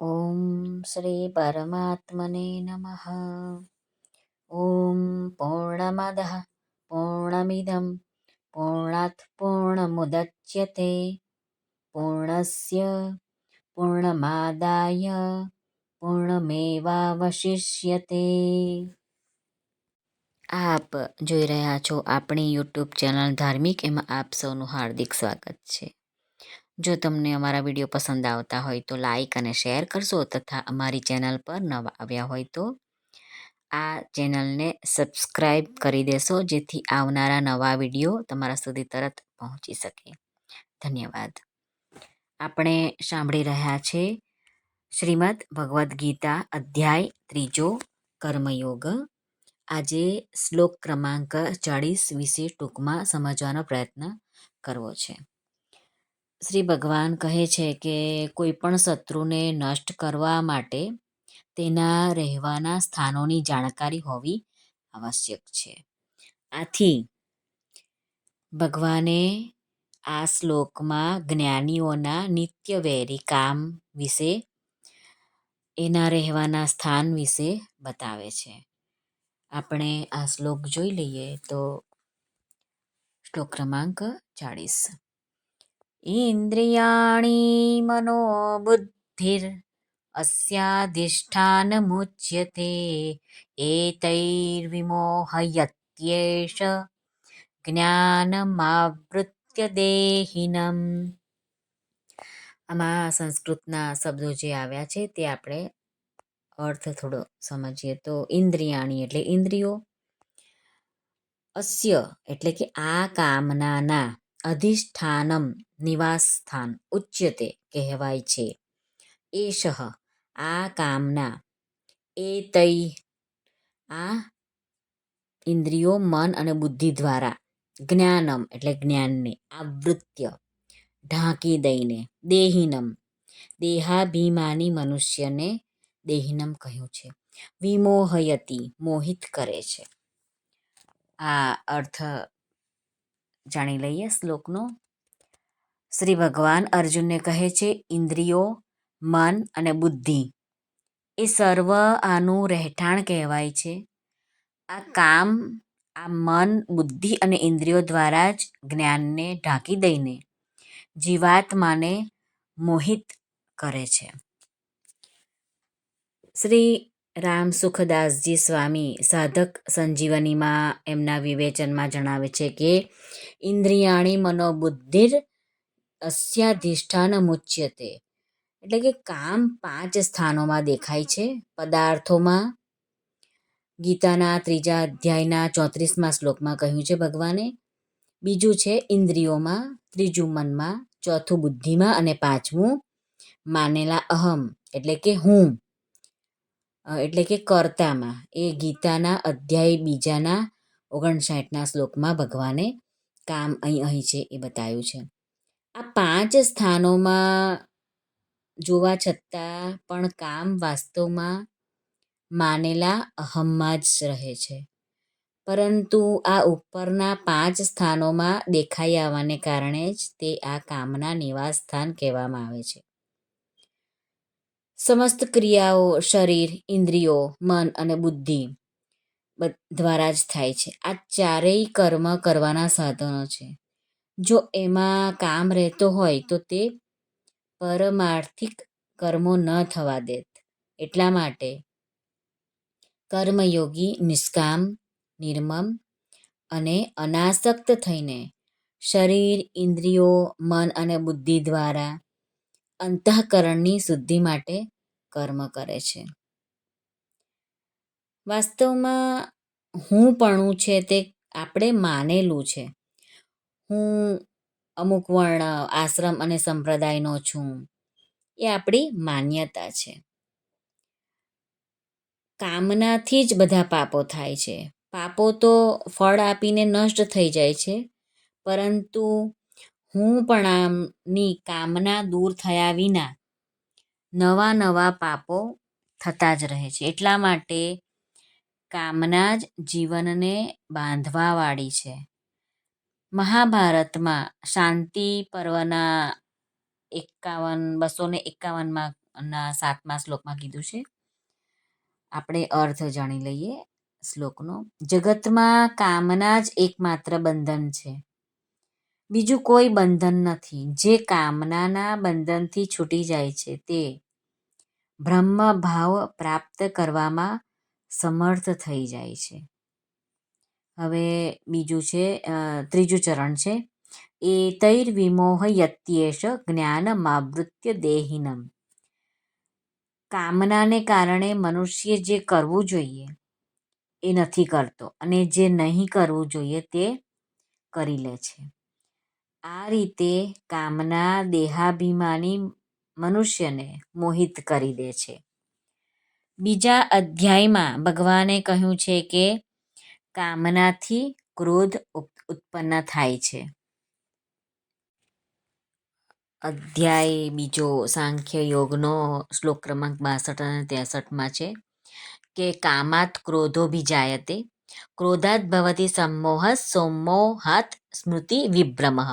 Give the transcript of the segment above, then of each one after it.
ॐ श्रीपरमात्मने नमः। ॐ पूर्णमदः पूर्णमिदं पूर्णात् पूर्णमुदच्यते पूर्णस्य पूर्णमादाय પૂર્ણમેવાવશિષ્યતે। આપ જોઈ રહ્યા છો આપણી યુટ્યુબ ચેનલ ધાર્મિક, એમાં આપ સૌનું હાર્દિક સ્વાગત છે। જો તમને અમારા વિડીયો પસંદ આવતા હોય તો લાઈક અને શેર કરશો, તથા અમારી ચેનલ પર નવા આવ્યા હોય તો આ ચેનલને સબસ્ક્રાઈબ કરી દેશો, જેથી આવનારા નવા વિડીયો તમારા સુધી તરત પહોંચી શકે। ધન્યવાદ। આપણે સાંભળી રહ્યા છે શ્રીમદ ભગવદ્ ગીતા અધ્યાય 3 કર્મયોગ। આજે શ્લોક ક્રમાંક 40 વિશે ટૂંકમાં સમજવાનો પ્રયત્ન કરવો છે। શ્રી ભગવાન કહે છે કે કોઈ પણ શત્રુને નષ્ટ કરવા માટે તેના રહેવાના સ્થાનોની જાણકારી હોવી આવશ્યક છે। આથી ભગવાને આ શ્લોકમાં જ્ઞાનીઓના નિત્ય વૈરી કામ વિશે, એના રહેવાના સ્થાન વિશે બતાવે છે। આપણે આ શ્લોક જોઈ લઈએ તો શ્લોક ક્રમાંક 40। ઇન્દ્રિયાણી મનોબુદ્ધિર અસ્યાધિષ્ઠાનમુચ્યતે એતૈર્વિમોહયત્યેષ જ્ઞાનમાવૃત્ય દેહિનમ। આમાં સંસ્કૃતના શબ્દો જે આવ્યા છે તે આપણે અર્થ થોડો સમજીએ તો ઇન્દ્રિયાણી એટલે ઇન્દ્રિયો, અસ્ય એટલે કે આ કામનાના, અધિષ્ઠાનમ નિવાસ સ્થાન, ઉચ્યતે કહેવાય છે, એષઃ આ કામના, એતૈ આ ઇન્દ્રિયો મન અને બુદ્ધિ દ્વારા, જ્ઞાનમ એટલે જ્ઞાનને, આવૃત્ય ઢાંકી દઈને, દેહિનમ દેહાભિમાની મનુષ્યને દેહિનમ કહ્યું છે, વિમોહયતી મોહિત કરે છે। આ અર્થ જાણી લઈએ શ્લોકનો। શ્રી ભગવાન અર્જુનને કહે છે ઇન્દ્રિયો, મન અને બુદ્ધિ એ સર્વ આનું રહેઠાણ કહેવાય છે। આ કામ આ મન, બુદ્ધિ અને ઇન્દ્રિયો દ્વારા જ જ્ઞાનને ઢાંકી દઈને જીવાત્માને મોહિત કરે છે। શ્રી રામ સુખદાસજી સ્વામી સાધક સંજીવનીમાં એમના વિવેચનમાં જણાવે છે કે ઇન્દ્રિયાણી મનોબુદ્ધિર અસ્યાધિષ્ઠાન મુચ્યતે, એટલે કે કામ 5 સ્થાનોમાં દેખાય છે। પદાર્થોમાં ગીતાના 3 અધ્યાયના 34મા શ્લોકમાં કહ્યું છે ભગવાને, બીજું છે ઇન્દ્રિયોમાં, ત્રીજું મનમાં, ચોથું બુદ્ધિમાં અને પાંચમું માનેલા અહમ એટલે કે હું, એટલે કે કર્તામાં। એ ગીતાના અધ્યાય 2ના 59ના શ્લોકમાં ભગવાને કામ અહીં છે એ બતાવ્યું છે। આ 5 સ્થાનોમાં જોવા છતાં પણ કામ વાસ્તવમાં માનેલા અહમમાં જ રહે છે, પરંતુ આ ઉપરના 5 સ્થાનોમાં દેખાઈ આવવાને કારણે જ તે આ કામના નિવાસ સ્થાન કહેવામાં આવે છે। સમસ્ત ક્રિયાઓ શરીર, ઇન્દ્રિયો, મન અને બુદ્ધિ દ્વારા જ થાય છે। આ ચારેય કર્મ કરવાના સાધનો છે। જો એમાં કામ રહેતો હોય તો તે પરમાર્થિક કર્મો ન થવા દેત। એટલા માટે કર્મયોગી નિષ્કામ, નિર્મમ અને અનાસક્ત થઈને શરીર, ઇન્દ્રિયો, મન અને બુદ્ધિ દ્વારા અંતઃકરણની શુદ્ધિ માટે કર્મ કરે છે। વાસ્તવમાં હુંપણું છે તે આપણે માનેલું છે। હું અમુક વર્ણ, આશ્રમ અને સંપ્રદાયનો છું, એ આપણી માન્યતા છે। કામનાથી જ બધા પાપો થાય છે। પાપો તો ફળ આપીને નષ્ટ થઈ જાય છે, પરંતુ હુંપણાની કામના દૂર થયા વિના નવા નવા પાપો થતા જ રહે છે। એટલા માટે કામના જ જીવનને બાંધવાવાળી છે। મહાભારતમાં શાંતિ પર્વના 251માં ના 7મા શ્લોકમાં કીધું છે. આપણે અર્થ જાણી લઈએ શ્લોકનો. જગતમાં કામના જ એકમાત્ર બંધન છે, બીજું કોઈ બંધન નથી. જે કામનાના બંધનથી છૂટી જાય છે તે બ્રહ્મ ભાવ પ્રાપ્ત કરવામાં સમર્થ થઈ જાય છે. હવે બીજું છે, ત્રીજું ચરણ છે. એતૈર્વિમોહયત્યેષ જ્ઞાનમાવૃત્ય દેહિનમ. કામનાને કારણે મનુષ્ય જે કરવું જોઈએ એ નથી કરતો અને જે નહીં કરવું જોઈએ તે કરી લે છે. આ રીતે કામના દેહાભિમાની મનુષ્યને મોહિત કરી દે છે. બીજા અધ્યાયમાં ભગવાને કહ્યું છે કે કામનાથી ક્રોધ ઉત્પન્ન થાય છે. અધ્યાય બીજો સાંખ્ય યોગનો શ્લોક ક્રમાંક 62 અને 63માં છે કે કામાત ક્રોધો ભીજાયતે, ક્રોધાત ભવતી સંમોહ, સંમોહાત સ્મૃતિ વિભ્રમઃ,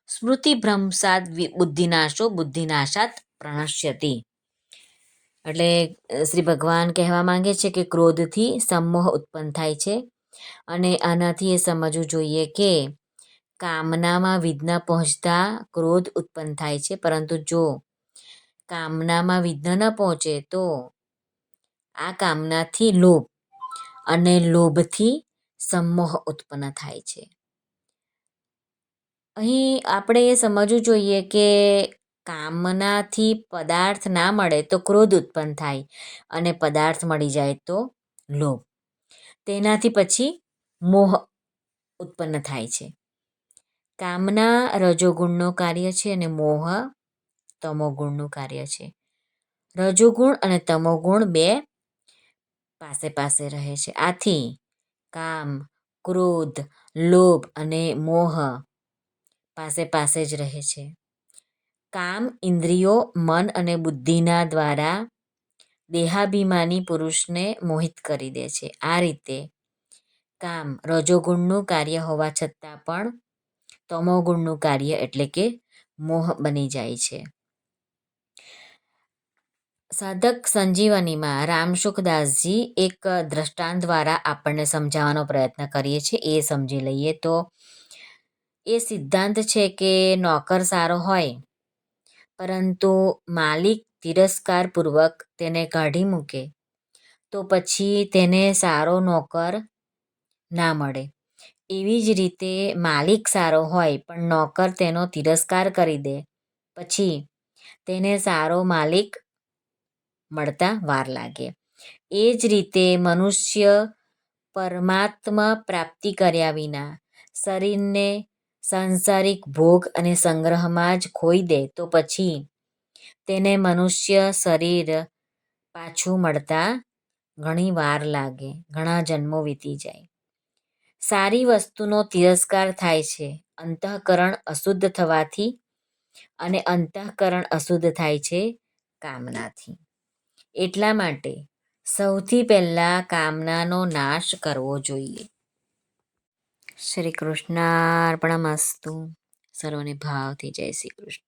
સ્મૃતિભ્રંશાત બુદ્ધિનાશો, બુદ્ધિનાશાત પ્રણશ્યતિ. એટલે શ્રી ભગવાન કહેવા માંગે છે કે ક્રોધથી સંમોહ ઉત્પન્ન થાય છે અને આનાથી એ સમજવું જોઈએ કે કામનામાં વિઘ્ન પહોંચતા ક્રોધ ઉત્પન્ન થાય છે, પરંતુ જો કામનામાં વિઘ્ન ન પહોંચે તો આ કામનાથી લોભ અને લોભથી સંમોહ ઉત્પન્ન થાય છે. અહીં આપણે એ સમજવું જોઈએ કે કામનાથી પદાર્થ ના મળે તો ક્રોધ ઉત્પન્ન થાય અને પદાર્થ મળી જાય તો લોભ. તેનાથી પછી મોહ ઉત્પન્ન થાય છે. કામના રજોગુણનું કાર્ય છે અને મોહ તમોગુણનું કાર્ય છે. રજોગુણ અને તમોગુણ બે પાસે પાસે રહે છે. આથી કામ, ક્રોધ, લોભ અને મોહ પાસે પાસે જ રહે છે. કામ ઇન્દ્રિયો, મન અને બુદ્ધિના દ્વારા દેહાભિમાની પુરુષને મોહિત કરી દે છે. આ રીતે કામ રજોગુણનું કાર્ય હોવા છતાં પણ તમોગુણનું કાર્ય એટલે કે મોહ બની જાય છે. સાધક સંજીવનીમાં રામસુખદાસજી એક દ્રષ્ટાંત દ્વારા આપણને સમજાવવાનો પ્રયત્ન કરીએ છીએ. એ સમજી લઈએ તો એ સિદ્ધાંત છે કે નોકર સારો હોય પરંતુ માલિક તિરસ્કારપૂર્વક તેને કાઢી મૂકે તો પછી તેને સારો નોકર ના મળે. એવી જ રીતે માલિક સારો હોય પણ નોકર તેનો તિરસ્કાર કરી દે પછી તેને સારો માલિક મળતા વાર લાગે. એ જ રીતે મનુષ્ય પરમાત્મા પ્રાપ્તિ કર્યા વિના શરીરને સાંસારિક ભોગ અને સંગ્રહમાં જ ખોઈ દે તો પછી તેને મનુષ્ય શરીર પાછું મળતા ઘણી વાર લાગે, ઘણા જન્મો વીતી જાય. સારી વસ્તુનો તિરસ્કાર થાય છે અંતઃકરણ અશુદ્ધ થવાથી, અને અંતઃકરણ અશુદ્ધ થાય છે કામનાથી. એટલા માટે સૌથી પહેલા કામનાનો નાશ કરવો જોઈએ. શ્રી કૃષ્ણાર્પણમસ્તુ. સર્વને ભાવથી જય શ્રી કૃષ્ણ.